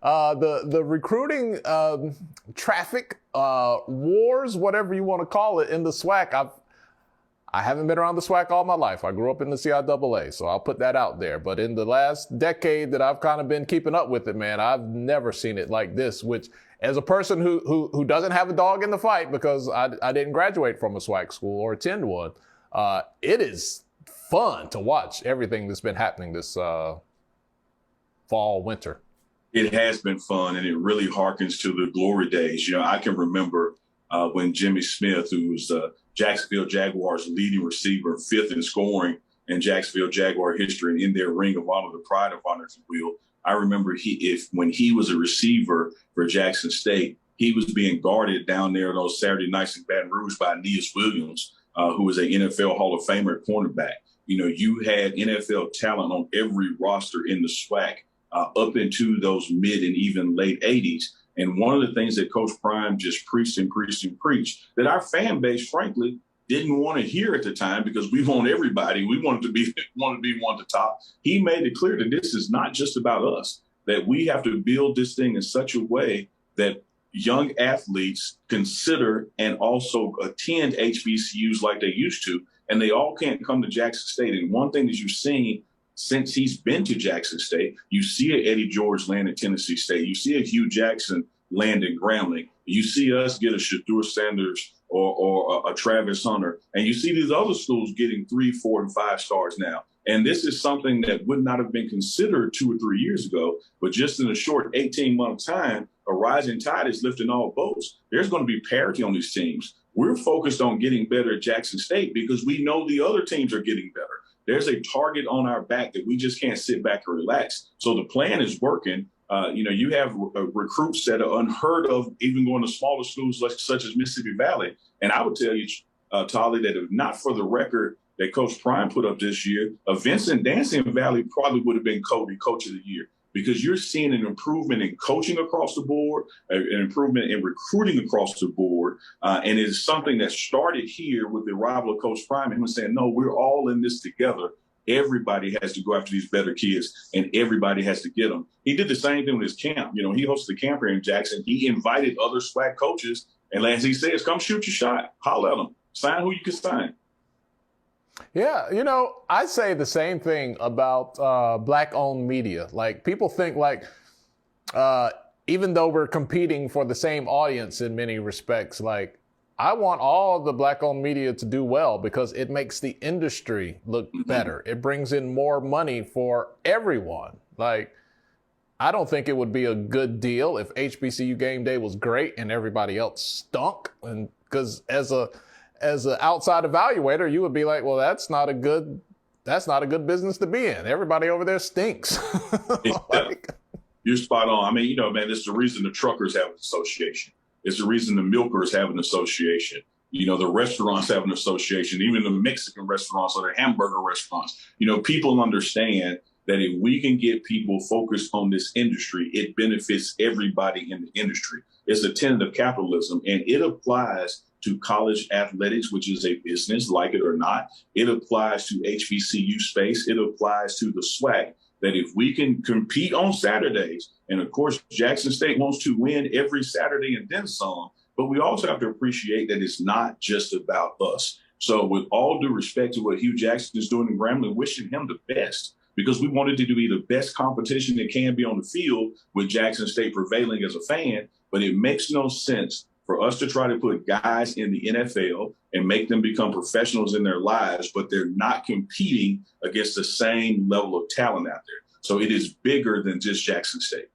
The recruiting traffic wars, whatever you want to call it, in the SWAC. I haven't been around the SWAC all my life. I grew up in the CIAA, so I'll put that out there. But in the last decade that I've kind of been keeping up with it, man, I've never seen it like this, which as a person who doesn't have a dog in the fight because I didn't graduate from a SWAC school or attend one, it is fun to watch everything that's been happening this fall, winter. It has been fun, and it really harkens to the glory days. I can remember when Jimmy Smith, who was the Jacksonville Jaguars leading receiver, fifth in scoring in Jacksonville Jaguar history, and in their ring of honor, the pride of honor, if you will. I remember when he was a receiver for Jackson State, he was being guarded down there those Saturday nights in Baton Rouge by Aeneas Williams, who was an NFL Hall of Famer at cornerback. You had NFL talent on every roster in the SWAC up into those mid and even late 80s. And one of the things that Coach Prime just preached that our fan base, frankly, didn't want to hear at the time because we want everybody. We wanted to be one at the top. He made it clear that this is not just about us, that we have to build this thing in such a way that young athletes consider and also attend HBCUs like they used to, and they all can't come to Jackson State. And one thing that you've seen since he's been to Jackson State, you see a Eddie George land at Tennessee State. You see a Hugh Jackson land in Grambling. You see us get a Shadur Sanders or a Travis Hunter. And you see these other schools getting 3, 4, and 5 stars now. And this is something that would not have been considered 2 or 3 years ago. But just in a short 18-month time, a rising tide is lifting all boats. There's going to be parity on these teams. We're focused on getting better at Jackson State because we know the other teams are getting better. There's a target on our back that we just can't sit back and relax. So the plan is working. You have recruits that are unheard of, even going to smaller schools such as Mississippi Valley. And I would tell you, Tolly, that if not for the record that Coach Prime put up this year, Vincent Dancing Valley probably would have been Coach of the Year, because you're seeing an improvement in coaching across the board, an improvement in recruiting across the board. And it's something that started here with the arrival of Coach Prime and him saying, no, we're all in this together. Everybody has to go after these better kids, and everybody has to get them. He did the same thing with his camp. He hosted a camp here in Jackson. He invited other SWAC coaches, and as he says, come shoot your shot. Holler at them. Sign who you can sign. Yeah, I say the same thing about Black-owned media. Like, people think even though we're competing for the same audience in many respects, I want all the Black-owned media to do well because it makes the industry look better. It brings in more money for everyone. I don't think it would be a good deal if HBCU game day was great and everybody else stunk. And because as an outside evaluator, you would be like, well, that's not a good business to be in. Everybody over there stinks. You're spot on. I mean, it's the reason the truckers have an association. It's the reason the milkers have an association. The restaurants have an association, even the Mexican restaurants or the hamburger restaurants. People understand that if we can get people focused on this industry, it benefits everybody in the industry. It's a tenet of capitalism, and it applies to college athletics, which is a business, like it or not. It applies to HBCU space. It applies to the SWAC, that if we can compete on Saturdays, and of course, Jackson State wants to win every Saturday and then some, but we also have to appreciate that it's not just about us. So with all due respect to what Hugh Jackson is doing in Grambling, wishing him the best, because we wanted it to be the best competition that can be on the field with Jackson State prevailing as a fan, but it makes no sense for us to try to put guys in the NFL and make them become professionals in their lives, but they're not competing against the same level of talent out there. So it is bigger than just Jackson State.